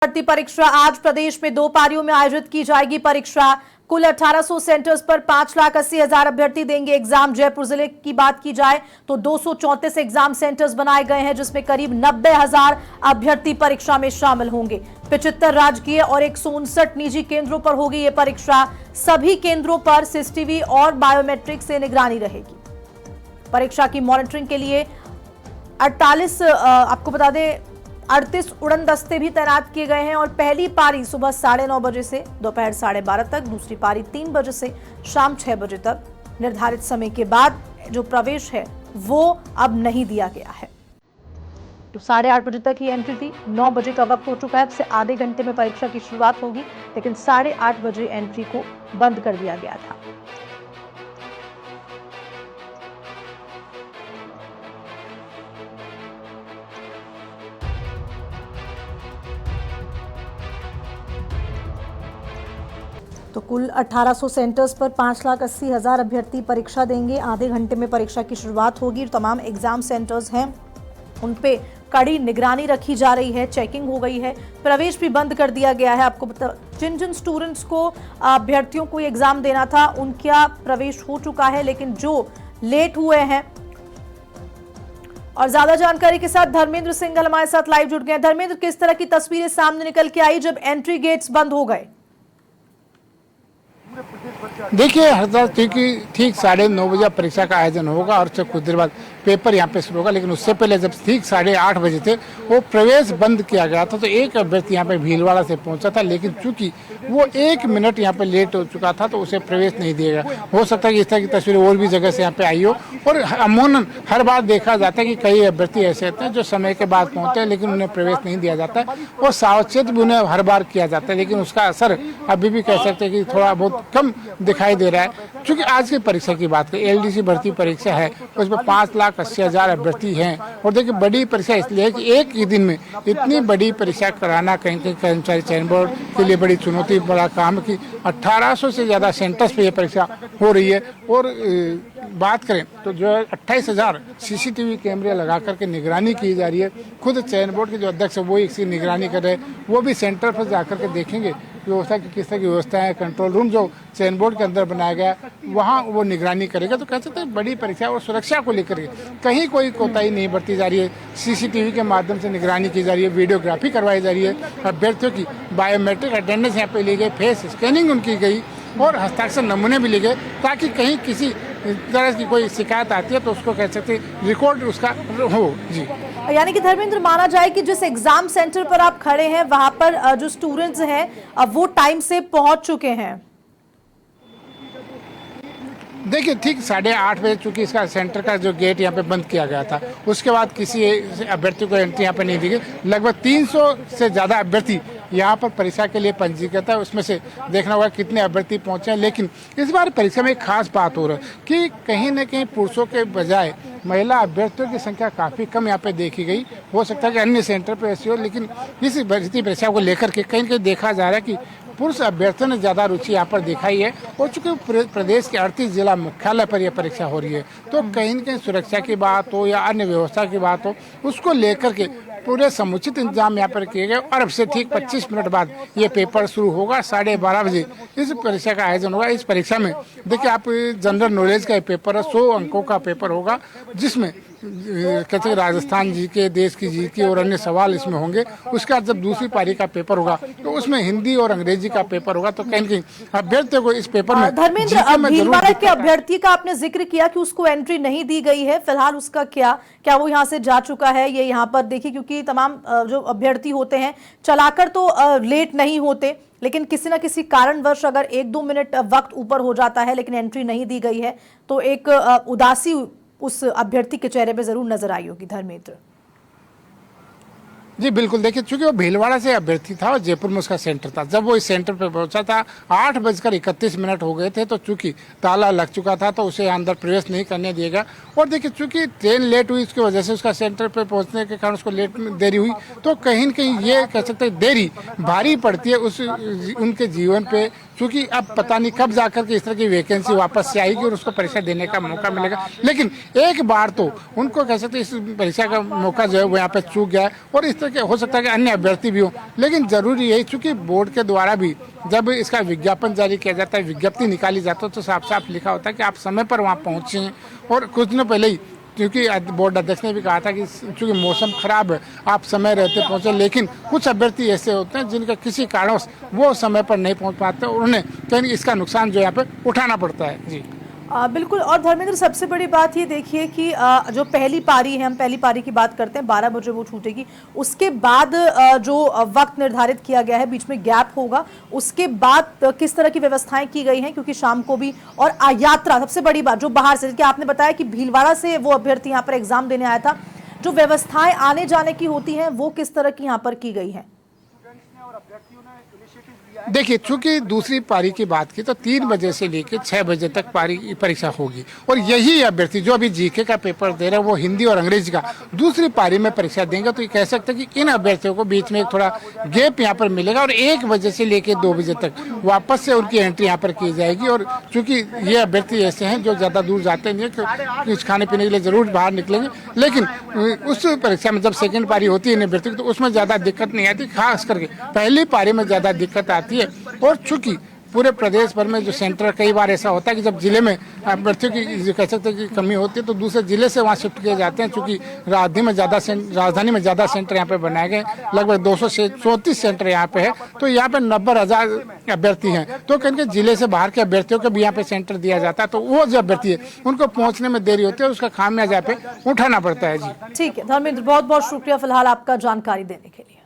भर्ती परीक्षा आज प्रदेश में 2 पारियों में आयोजित की जाएगी। परीक्षा कुल 1800 सेंटर्स पर 5,80,000 अभ्यर्थी देंगे एग्जाम। जयपुर जिले की बात की जाए तो 234 एग्जाम सेंटर्स बनाए गए हैं, जिसमें करीब 90,000 अभ्यर्थी परीक्षा में शामिल होंगे। 75 राजकीय और 159 निजी केंद्रों पर होगी ये परीक्षा। सभी केंद्रों पर सीसीटीवी और बायोमेट्रिक से निगरानी रहेगी। परीक्षा की मॉनिटरिंग के लिए 38 उड़न दस्ते भी तैनात किए गए हैं और पहली पारी सुबह 9:30 बजे से दोपहर 12:30 तक, दूसरी पारी 3 बजे से शाम 6 बजे तक। निर्धारित समय के बाद जो प्रवेश है वो अब नहीं दिया गया है। तो 8:30 बजे तक ही एंट्री थी। 9 बजे का वक्त हो चुका है। अब से आधे घंटे में परीक्षा की शुरुआत होगी, लेकिन 8:30 बजे एंट्री को बंद कर दिया गया था। तो कुल 1800 सेंटर्स पर 5,80,000 अभ्यर्थी परीक्षा देंगे। आधे घंटे में परीक्षा की शुरुआत होगी। तमाम एग्जाम सेंटर्स हैं उन पे कड़ी निगरानी रखी जा रही है, चेकिंग हो गई है। प्रवेश भी बंद कर दिया गया है। आपको बता, जिन स्टूडेंट्स को अभ्यर्थियों को एग्जाम देना था उनका प्रवेश हो चुका है, लेकिन जो लेट हुए हैं। और ज्यादा जानकारी के साथ धर्मेंद्र सिंघल हमारे साथ लाइव जुड़ गए हैं। धर्मेंद्र, किस तरह की तस्वीरें सामने निकल के आई जब एंट्री गेट्स बंद हो गए? देखिए हरदा ठीक 9:30 बजे परीक्षा का आयोजन होगा और उससे कुछ देर बाद पेपर यहाँ पे शुरू होगा, लेकिन उससे पहले जब ठीक 8:30 बजे थे वो प्रवेश बंद किया गया था। तो एक अभ्यर्थी यहाँ पे भीलवाड़ा से पहुंचा था, लेकिन चूंकि वो 1 मिनट यहाँ पे लेट हो चुका था तो उसे प्रवेश नहीं दिया गया। हो सकता है कि इस तरह की तस्वीरें और भी जगह से यहाँ पे आई हो। और अमूमन हर बार देखा जाता है कि कई अभ्यर्थी ऐसे होते हैं जो समय के बाद पहुंचते हैं, लेकिन उन्हें प्रवेश नहीं दिया जाता है और सावचेत भी उन्हें हर बार किया जाता है, लेकिन उसका असर अभी भी कह सकते हैं कि थोड़ा बहुत कम दिखाई दे रहा है। क्योंकि आज की परीक्षा की बात करें, एलडीसी भर्ती परीक्षा है, उसमें 5,80,000 अभ्यर्थी हैं। और देखिए बड़ी परीक्षा इसलिए है कि एक ही दिन में इतनी बड़ी परीक्षा कराना कहीं कर्मचारी चयन बोर्ड के लिए बड़ी चुनौती, बड़ा काम की 1800 से ज्यादा सेंटर्स पे ये परीक्षा हो रही है। और बात करें तो जो 28,000 सीसीटीवी कैमरे लगा करके निगरानी की जा रही है। खुद चयन बोर्ड के जो अध्यक्ष है वो इसकी निगरानी कर रहे हैं। वो भी सेंटर पर जाकर के देखेंगे व्यवस्था की किस तरह की व्यवस्था है। कंट्रोल रूम जो चयन बोर्ड के अंदर बनाया गया वहाँ वो निगरानी करेगा। तो कह सकते हैं बड़ी परीक्षा और सुरक्षा को लेकर कहीं कोई कोताही नहीं बरती जा रही है। सीसीटीवी के माध्यम से निगरानी की जा रही है, वीडियोग्राफी करवाई जा रही है। अभ्यर्थियों की बायोमेट्रिक अटेंडेंस यहाँ पे ली गई, फेस स्कैनिंग उनकी गई और हस्ताक्षर नमूने भी लिए गए, ताकि कहीं किसी तरह की कोई शिकायत आती है तो उसको कह सकते रिकॉर्ड उसका हो। जी, यानी कि धर्मेंद्र, माना जाए कि जिस एग्जाम सेंटर पर आप खड़े हैं वहां पर जो स्टूडेंट्स हैं वो टाइम से पहुंच चुके हैं। देखिए ठीक 8:30 बजे चूंकि इसका सेंटर का जो गेट यहाँ पे बंद किया गया था, उसके बाद किसी अभ्यर्थी को एंट्री यहाँ पे नहीं दी गई। लगभग 300 से ज्यादा अभ्यर्थी यहाँ पर परीक्षा के लिए पंजीकृत है। उसमें से देखना होगा कितने अभ्यर्थी पहुंचे हैं। लेकिन इस बार परीक्षा में एक खास बात हो रहा है कि कहीं न कहीं पुरुषों के बजाय महिला अभ्यर्थियों की संख्या काफी कम यहाँ पे देखी गई। हो सकता है कि अन्य सेंटर पे ऐसी हो, लेकिन इस भर्ती परीक्षा को लेकर के कहीं न कहीं देखा जा रहा है कि पुरुष अभ्यर्थियों ने ज्यादा रुचि यहाँ पर दिखाई है। और चूंकि प्रदेश के 38 जिला मुख्यालय पर यह परीक्षा हो रही है, तो कहीं न कहीं सुरक्षा की बात हो या अन्य व्यवस्था की बात हो, उसको लेकर के पूरे समुचित इंतजाम यहाँ पर किए गए। और अब से ठीक 25 मिनट बाद ये पेपर शुरू होगा। 12:30 बजे इस परीक्षा का आयोजन होगा। इस परीक्षा में देखिए आप जनरल नॉलेज का पेपर है, 100 अंकों का पेपर होगा, जिसमें कहते हैं राजस्थान जी के, देश की जी के और अन्य सवाल इसमें होंगे। उसके बाद जब दूसरी पारी का पेपर होगा तो उसमें हिंदी और अंग्रेजी का पेपर होगा। तो कहीं कहीं अभ्यर्थियों को इस पेपर में धर्मेंद्र, भीलवाड़ा के अभ्यर्थी का आपने जिक्र किया कि उसको एंट्री नहीं दी गई है। फिलहाल उसका क्या वो यहाँ से जा चुका है? ये यहाँ पर देखिए, क्योंकि तमाम जो अभ्यर्थी होते हैं चलाकर तो लेट नहीं होते, लेकिन किसी न किसी कारणवश अगर 1-2 मिनट वक्त ऊपर हो जाता है लेकिन एंट्री नहीं दी गई है तो एक उदासी उस अभ्यर्थी के चेहरे पे जरूर नजर आई होगी। धर्मेंद्र जी बिल्कुल, देखिए चूंकि वो भीलवाड़ा से अभ्यर्थी था और जयपुर में उसका सेंटर था। जब वो इस सेंटर पर पहुंचा था 8:31 हो गए थे, तो चूंकि ताला लग चुका था तो उसे अंदर प्रवेश नहीं करने दिया गया। और देखिए चूंकि ट्रेन लेट हुई, उसकी वजह से उसका सेंटर पर पहुंचने के कारण उसको देरी हुई। तो कहीं न कहीं ये कह सकते हैं देरी भारी पड़ती है उनके जीवन पे, क्योंकि अब पता नहीं कब जाकर के इस तरह की वैकेंसी वापस से आएगी और उसको परीक्षा देने का मौका मिलेगा। लेकिन एक बार तो उनको कह सकते इस परीक्षा का मौका जो है वो यहाँ पे चूक गया है और इस तरह के हो सकता है कि अन्य अभ्यर्थी भी हो। लेकिन जरूरी है चूंकि बोर्ड के द्वारा भी जब इसका विज्ञापन जारी किया जाता है, विज्ञप्ति निकाली जाती है तो साफ साफ लिखा होता है कि आप समय पर वहाँ पहुँचें। और कुछ दिनों पहले ही क्योंकि बोर्ड अध्यक्ष ने भी कहा था कि चूंकि मौसम खराब है आप समय रहते पहुंचे, लेकिन कुछ अभ्यर्थी ऐसे होते हैं जिनका किसी कारणवश वो समय पर नहीं पहुंच पाते और उन्हें कहीं इसका नुकसान जो यहाँ पे उठाना पड़ता है। जी बिल्कुल। और धर्मेंद्र, सबसे बड़ी बात ये देखिए कि जो पहली पारी है, हम पहली पारी की बात करते हैं, 12 बजे वो छूटेगी। उसके बाद जो वक्त निर्धारित किया गया है, बीच में गैप होगा, उसके बाद किस तरह की व्यवस्थाएं की गई हैं, क्योंकि शाम को भी और यात्रा, सबसे बड़ी बात जो बाहर से, कि आपने बताया कि भीलवाड़ा से वो अभ्यर्थी यहाँ पर एग्जाम देने आया था, जो व्यवस्थाएं आने जाने की होती हैं वो किस तरह की यहाँ पर की गई है? देखिए, चूंकि दूसरी पारी की बात की तो 3 बजे से लेकर 6 बजे तक परीक्षा होगी और यही अभ्यर्थी जो अभी जीके का पेपर दे रहे हैं वो हिंदी और अंग्रेजी का दूसरी पारी में परीक्षा देंगे। तो ये कह सकते हैं कि इन अभ्यर्थियों को बीच में एक थोड़ा गैप यहाँ पर मिलेगा और 1 बजे से लेकर 2 बजे तक वापस से उनकी एंट्री यहाँ पर की जाएगी। और चूंकि ये अभ्यर्थी ऐसे हैं जो ज़्यादा दूर जाते नहीं है, कुछ खाने पीने के लिए जरूर बाहर निकलेंगे, लेकिन उस परीक्षा में जब सेकेंड पारी होती है इन अभ्यर्थी तो उसमें ज़्यादा दिक्कत नहीं आती, खास करके पहली पारी में ज़्यादा दिक्कत आती है। और चूंकि पूरे प्रदेश भर में जो सेंटर, कई बार ऐसा होता है कि जब जिले में अभ्यर्थियों की जो कह सकते हैं कि कमी होती है तो दूसरे जिले से वहाँ शिफ्ट किए जाते हैं। चूंकि राजधानी में ज़्यादा सेंटर यहाँ पे बनाए गए, लगभग 234 सेंटर यहाँ पे है, तो यहाँ पे 90,000 अभ्यर्थी हैं, तो कहीं जिले से बाहर के अभ्यर्थियों को भी यहाँ पे सेंटर दिया जाता है। तो वो जो अभ्यर्थी है उनको पहुँचने में देरी होती है, उसका खामियाजा पे उठाना पड़ता है। जी ठीक है धर्मेंद्र, बहुत बहुत शुक्रिया फिलहाल आपका जानकारी देने के लिए।